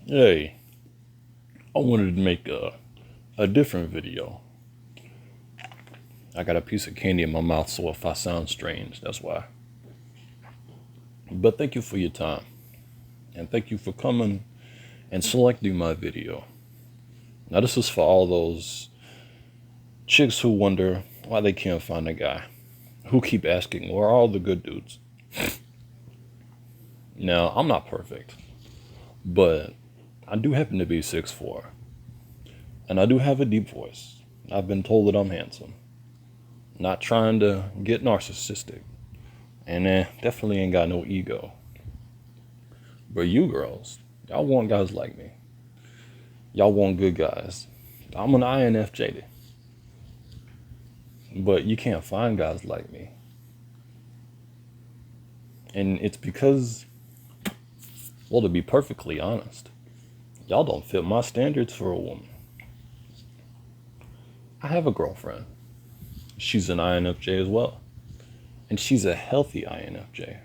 Hey, I wanted to make a different video. I got a piece of candy in my mouth, so if I sound strange, that's why. But thank you for your time. And thank you for coming and selecting my video. Now, this is for all those chicks who wonder why they can't find a guy, who keep asking, where are all the good dudes? Now, I'm not perfect, but I do happen to be 6'4", and I do have a deep voice. I've been told that I'm handsome. Not trying to get narcissistic, and definitely ain't got no ego. But you girls, y'all want guys like me. Y'all want good guys. I'm an Infj-t, but you can't find guys like me. And it's because, well, to be perfectly honest, y'all don't fit my standards for a woman. I have a girlfriend. She's an INFJ as well. And she's a healthy INFJ.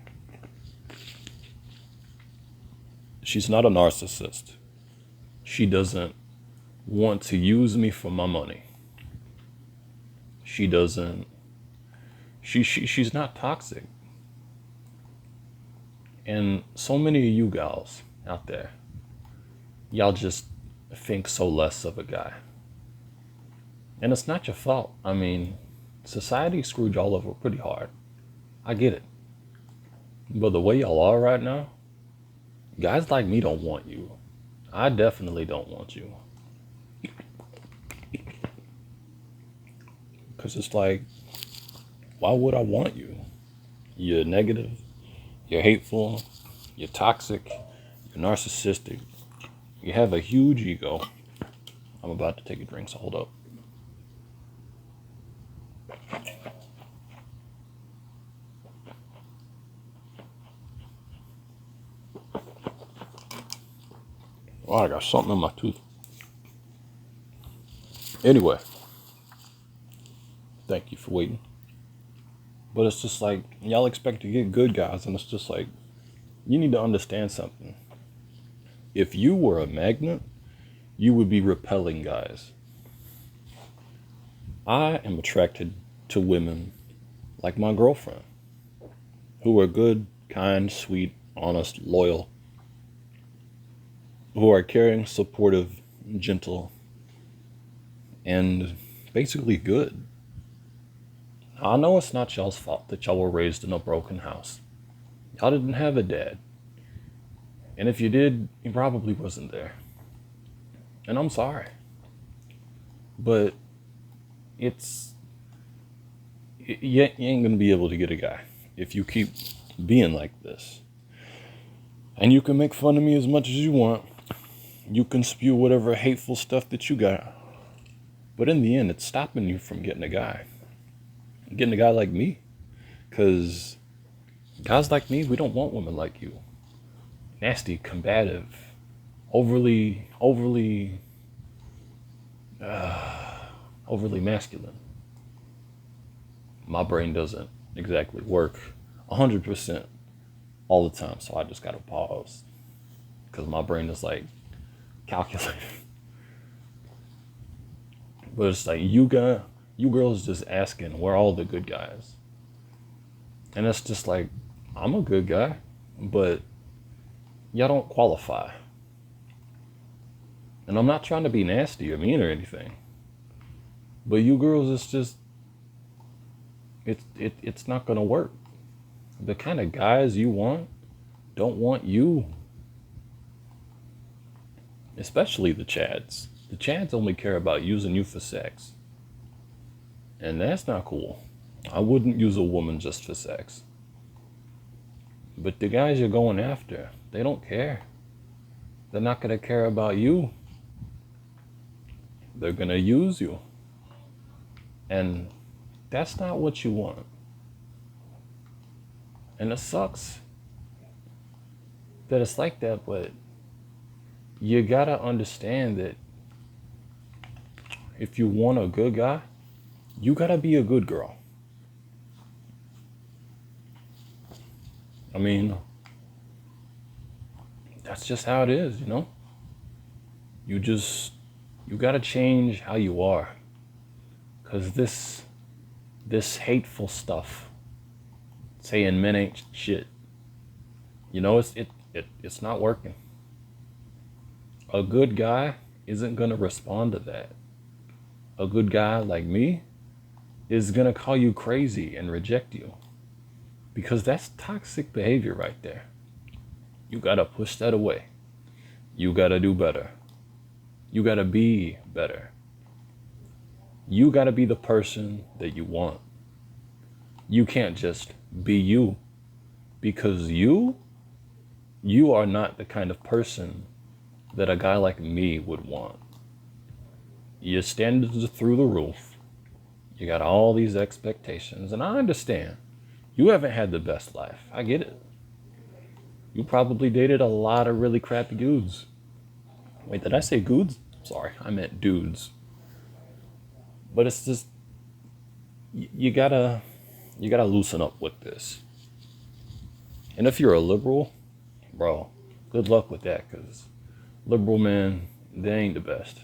She's not a narcissist. She doesn't want to use me for my money. She doesn't, she's not toxic. And so many of you gals out there, y'all just think so less of a guy. And it's not your fault. I mean, society screwed y'all over pretty hard. I get it. But the way y'all are right now, guys like me don't want you. I definitely don't want you. Because it's like, why would I want you? You're negative, you're hateful, you're toxic, you're narcissistic, you have a huge ego. I'm about to take a drink, so hold up. Oh, I got something in my tooth. Anyway, thank you for waiting. But it's just like, y'all expect to get good guys, and it's just like, you need to understand something. If you were a magnet, you would be repelling guys. I am attracted to women like my girlfriend, who are good, kind, sweet, honest, loyal, who are caring, supportive, gentle, and basically good. I know it's not y'all's fault that y'all were raised in a broken house. Y'all didn't have a dad. And if you did, he probably wasn't there. And I'm sorry. But you ain't gonna be able to get a guy if you keep being like this. And you can make fun of me as much as you want. You can spew whatever hateful stuff that you got. But in the end, it's stopping you from getting a guy. Getting a guy like me. Because guys like me, we don't want women like you. Nasty, combative, overly masculine. My brain doesn't exactly work 100% all the time, so I just gotta pause. Because my brain is like calculating. But it's like, you girls just asking, where are all the good guys? And it's just like, I'm a good guy, but y'all don't qualify. And I'm not trying to be nasty or mean or anything. But you girls, it's just, it's not gonna work. The kind of guys you want don't want you. Especially the Chads. The Chads only care about using you for sex. And that's not cool. I wouldn't use a woman just for sex. But the guys you're going after, they don't care. They're not gonna care about you. They're gonna use you. And that's not what you want. And it sucks that it's like that, but you gotta understand that if you want a good guy, you gotta be a good girl. I mean, that's just how it is, you know? You gotta change how you are. Cause this hateful stuff, saying men ain't shit, it's not working. A good guy isn't gonna respond to that. A good guy like me is gonna call you crazy and reject you. Because that's toxic behavior right there. You gotta push that away. You gotta do better. You gotta be better. You gotta be the person that you want. You can't just be you. Because you are not the kind of person that a guy like me would want. Your standards are through the roof. You got all these expectations, and I understand. You haven't had the best life. I get it. You probably dated a lot of really crappy dudes. Wait, did I say dudes? Sorry, I meant dudes. But it's just, you gotta loosen up with this. And if you're a liberal, bro, good luck with that, because liberal men, they ain't the best.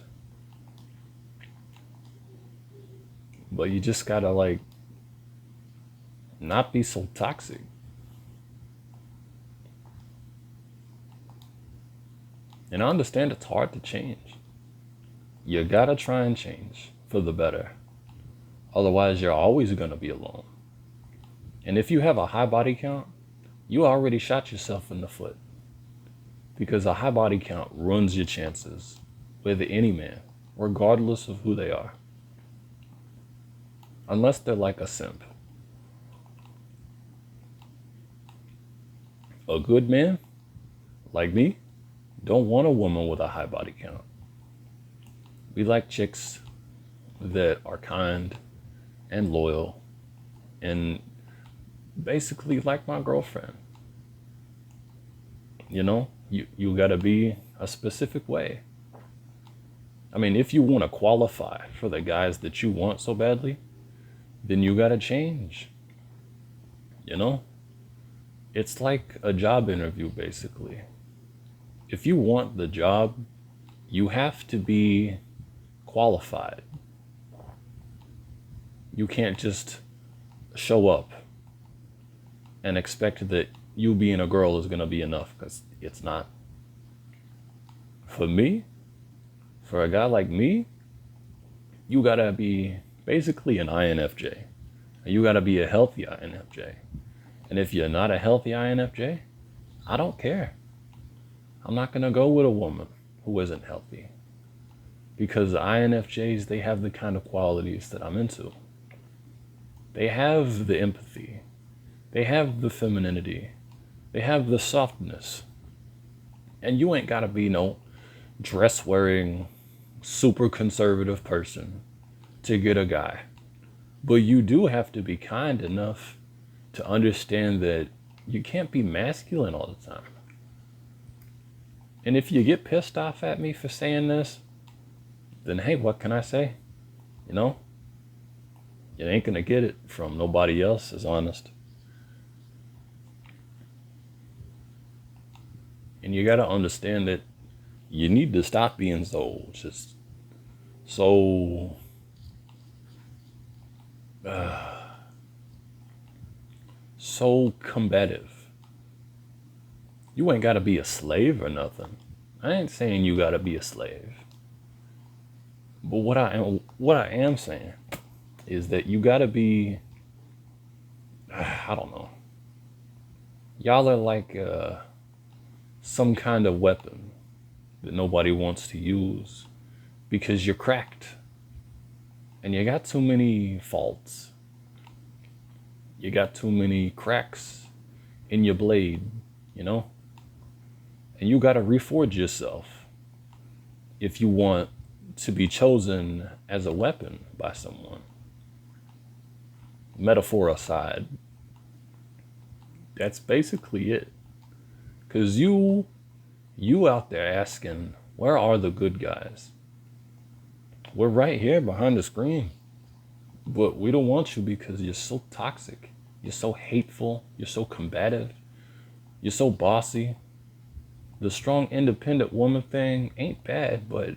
But you just gotta, like, not be so toxic. And I understand it's hard to change. You gotta try and change for the better. Otherwise, you're always gonna be alone. And if you have a high body count, you already shot yourself in the foot. Because a high body count ruins your chances with any man, regardless of who they are. Unless they're like a simp. A good man, like me, don't want a woman with a high body count. We like chicks that are kind and loyal and basically like my girlfriend. You gotta be a specific way. I mean, if you want to qualify for the guys that you want so badly, then you gotta change. It's like a job interview, basically. If you want the job, you have to be qualified. You can't just show up and expect that you being a girl is gonna be enough, because it's not. For me, for a guy like me, you gotta be basically an INFJ. You gotta be a healthy INFJ. And if you're not a healthy INFJ, I don't care. I'm not gonna go with a woman who isn't healthy. Because INFJs, they have the kind of qualities that I'm into. They have the empathy. They have the femininity. They have the softness. And you ain't gotta be no dress-wearing, super conservative person to get a guy. But you do have to be kind enough to understand that you can't be masculine all the time. And if you get pissed off at me for saying this, then hey, what can I say? You ain't gonna get it from nobody else, is honest. And you gotta understand that you need to stop being so combative. You ain't gotta be a slave or nothing. I ain't saying you gotta be a slave. But what I am saying is that you gotta be, I don't know. Y'all are like some kind of weapon that nobody wants to use because you're cracked and you got too many faults. You got too many cracks in your blade, and you got to reforge yourself if you want to be chosen as a weapon by someone. Metaphor aside, that's basically it. Because you out there asking, where are the good guys? We're right here behind the screen. But we don't want you because you're so toxic. You're so hateful. You're so combative. You're so bossy. The strong, independent woman thing ain't bad, but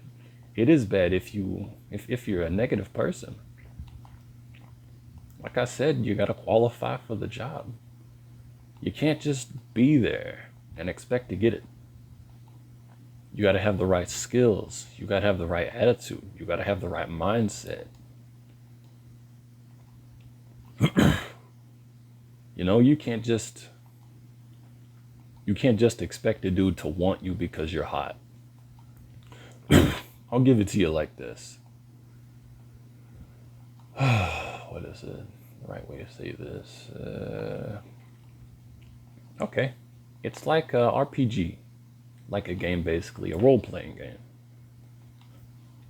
it is bad if you're a negative person. Like I said, you gotta qualify for the job. You can't just be there and expect to get it. You gotta have the right skills. You gotta have the right attitude. You gotta have the right mindset. You know, you can't just expect a dude to want you because you're hot. I'll give it to you like this. What is it? The right way to say this? Okay. It's like a RPG. Like a game, basically. A role-playing game.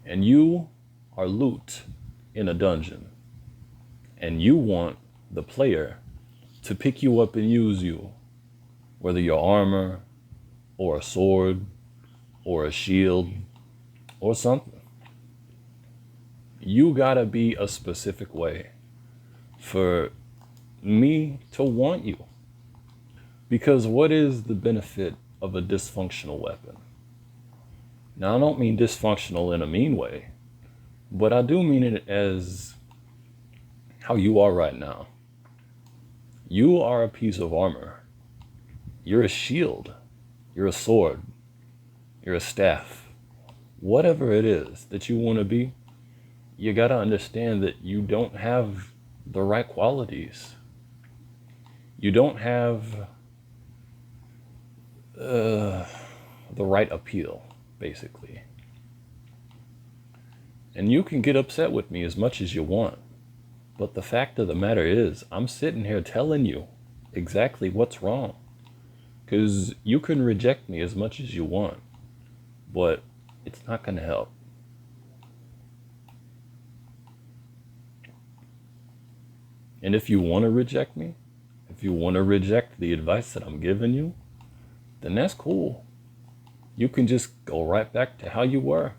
And you are loot in a dungeon. And you want the player to pick you up and use you. Whether you're armor, or a sword, or a shield, or something. You gotta be a specific way for me to want you. Because what is the benefit of a dysfunctional weapon? Now, I don't mean dysfunctional in a mean way, but I do mean it as how you are right now. You are a piece of armor. You're a shield. You're a sword. You're a staff. Whatever it is that you want to be, you got to understand that you don't have the right qualities. You don't have the right appeal, basically. And you can get upset with me as much as you want. But the fact of the matter is, I'm sitting here telling you exactly what's wrong. Because you can reject me as much as you want, but it's not going to help. And if you want to reject me, if you want to reject the advice that I'm giving you, then that's cool. You can just go right back to how you were.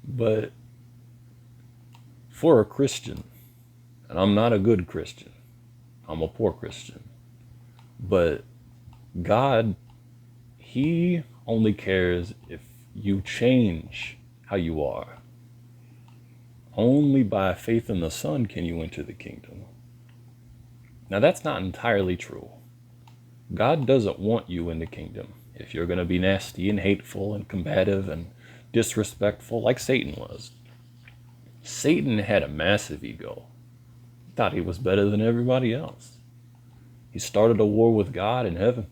But for a Christian, and I'm not a good Christian, I'm a poor Christian, but God, He only cares if you change how you are. Only by faith in the Son can you enter the kingdom. Now that's not entirely true. God doesn't want you in the kingdom if you're going to be nasty and hateful and combative and disrespectful like Satan was. Satan had a massive ego. He thought he was better than everybody else. He started a war with God in heaven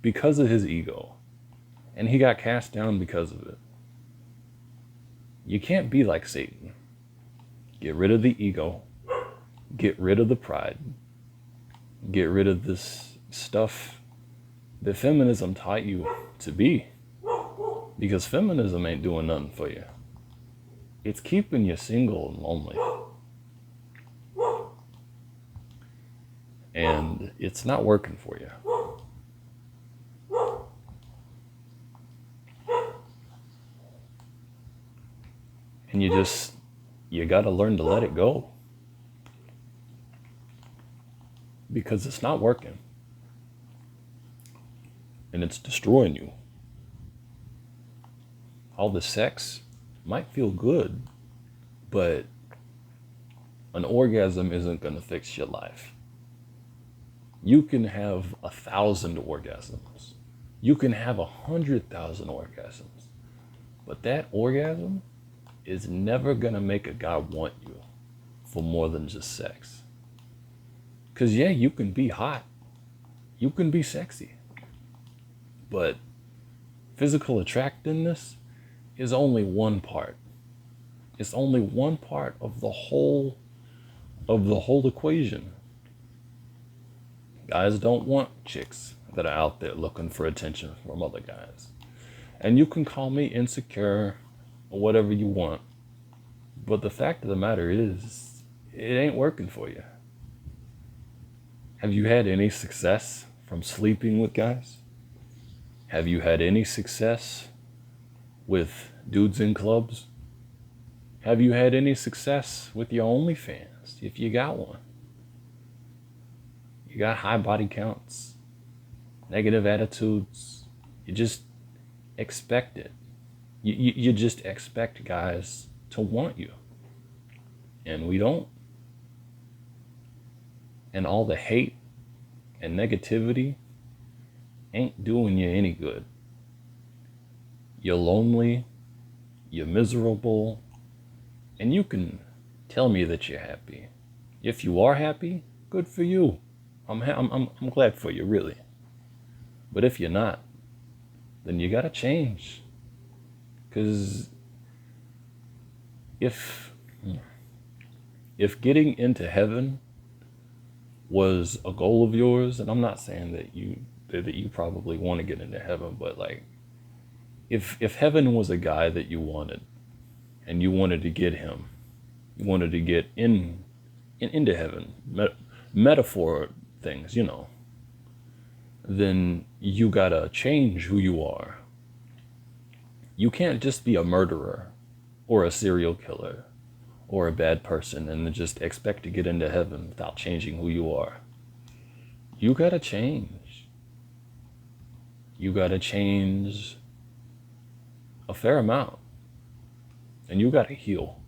because of his ego. And he got cast down because of it. You can't be like Satan. Get rid of the ego. Get rid of the pride. Get rid of this stuff that feminism taught you to be. Because feminism ain't doing nothing for you. It's keeping you single and lonely. And it's not working for you. And you gotta learn to let it go. Because it's not working. And it's destroying you. All the sex might feel good, but an orgasm isn't gonna fix your life. You can have 1,000 orgasms. You can have 100,000 orgasms. But that orgasm is never gonna make a guy want you for more than just sex. Because yeah, you can be hot. You can be sexy. But physical attractiveness is only one part. It's only one part of the whole equation. Guys don't want chicks that are out there looking for attention from other guys. And you can call me insecure or whatever you want. But the fact of the matter is, it ain't working for you. Have you had any success from sleeping with guys? Have you had any success with dudes in clubs? Have you had any success with your OnlyFans, if you got one? You got high body counts. negative attitudes, you just expect it. You just expect guys to want you. And we don't. And all the hate and negativity ain't doing you any good. You're lonely, you're miserable, and you can tell me that you're happy. If you are happy, good for you. I'm glad for you, really. But if you're not, then you gotta change. Because if getting into heaven was a goal of yours, and I'm not saying that you probably want to get into heaven, but like if heaven was a guy that you wanted and you wanted to get him, you wanted to get into heaven, metaphor things, then you gotta change who you are. You can't just be a murderer or a serial killer or a bad person and then just expect to get into heaven without changing who you are. You gotta change. You gotta change a fair amount. And you gotta heal.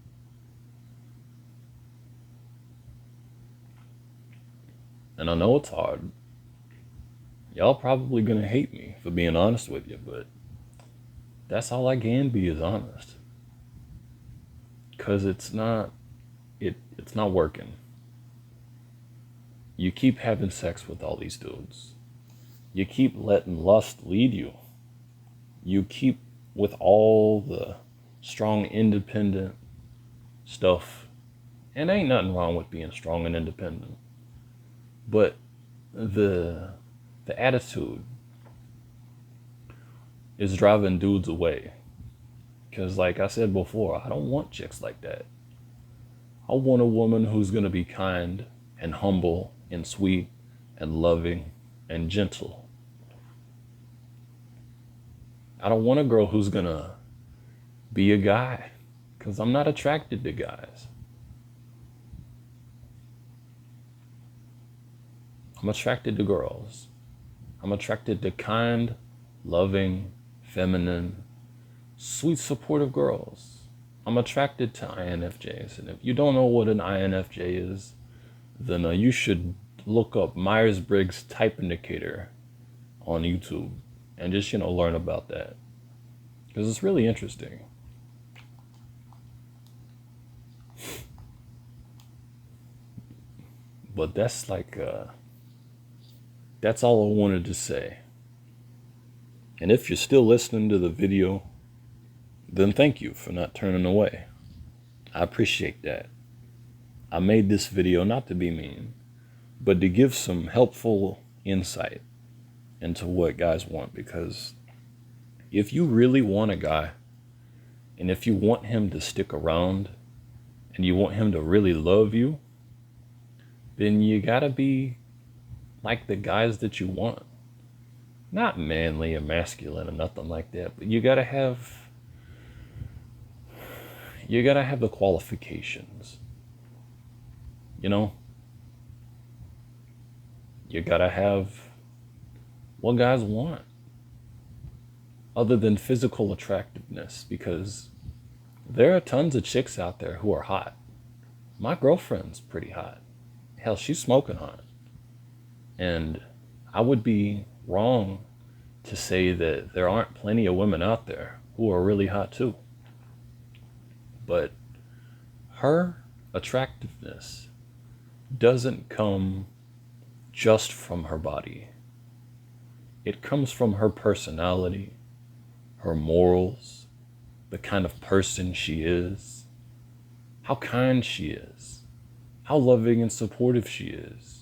And I know it's hard. Y'all probably gonna hate me for being honest with you, but that's all I can be, is honest. Cause it's not working. You keep having sex with all these dudes. You keep letting lust lead you. You keep with all the strong, independent stuff. And ain't nothing wrong with being strong and independent. But the attitude is driving dudes away. Because like I said before, I don't want chicks like that. I want a woman who's going to be kind and humble and sweet and loving and gentle. I don't want a girl who's going to be a guy, because I'm not attracted to guys. I'm attracted to girls. I'm attracted to kind, loving, feminine, sweet, supportive girls. I'm attracted to INFJs. And if you don't know what an INFJ is, then you should look up Myers-Briggs Type Indicator on YouTube and just, learn about that. Because it's really interesting. But that's that's all I wanted to say. And if you're still listening to the video, then thank you for not turning away. I appreciate that. I made this video not to be mean, but to give some helpful insight into what guys want. Because if you really want a guy, and if you want him to stick around, and you want him to really love you, then you gotta be like the guys that you want. Not manly or masculine or nothing like that, but you gotta have the qualifications. You gotta have what guys want, other than physical attractiveness, because there are tons of chicks out there who are hot. My girlfriend's pretty hot. Hell, she's smoking hot. And I would be wrong to say that there aren't plenty of women out there who are really hot too. But her attractiveness doesn't come just from her body. It comes from her personality, her morals, the kind of person she is, how kind she is, how loving and supportive she is.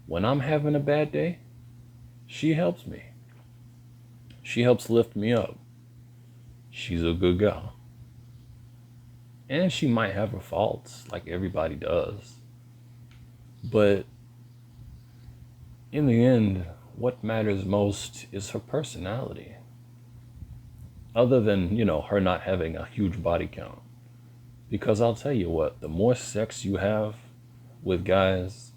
When I'm having a bad day, she helps me. She helps lift me up. She's a good girl. And she might have her faults, like everybody does. But in the end, what matters most is her personality. Other than, her not having a huge body count. Because I'll tell you what, the more sex you have with guys,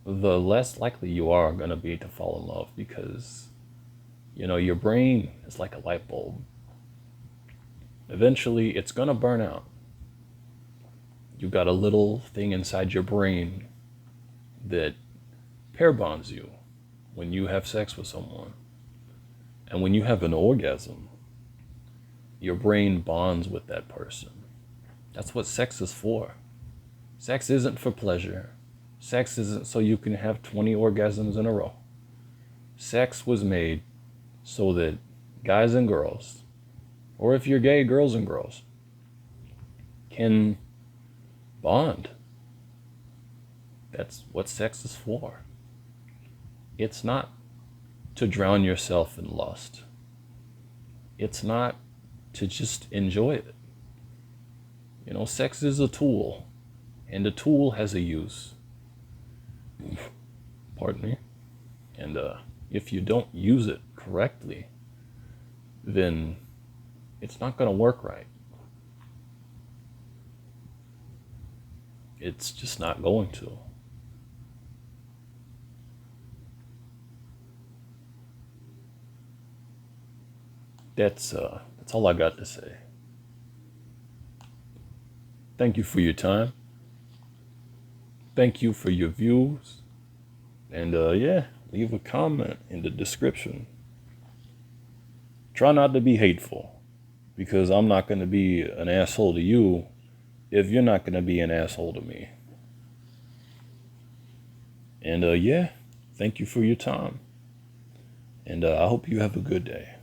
the less likely you are going to be to fall in love, because, your brain is like a light bulb. Eventually, it's going to burn out. You got a little thing inside your brain that pair bonds you when you have sex with someone. And when you have an orgasm, your brain bonds with that person. That's what sex is for. Sex isn't for pleasure. Sex isn't so you can have 20 orgasms in a row. Sex was made so that guys and girls, or if you're gay, girls and girls, can bond. That's what sex is for. It's not to drown yourself in lust. It's not to just enjoy it. Sex is a tool, and a tool has a use. Pardon me. And if you don't use it correctly, then it's not going to work right. It's just not going to. That's all I got to say. Thank you for your time. Thank you for your views. And leave a comment in the description. Try not to be hateful, because I'm not going to be an asshole to you if you're not going to be an asshole to me. And thank you for your time. And I hope you have a good day.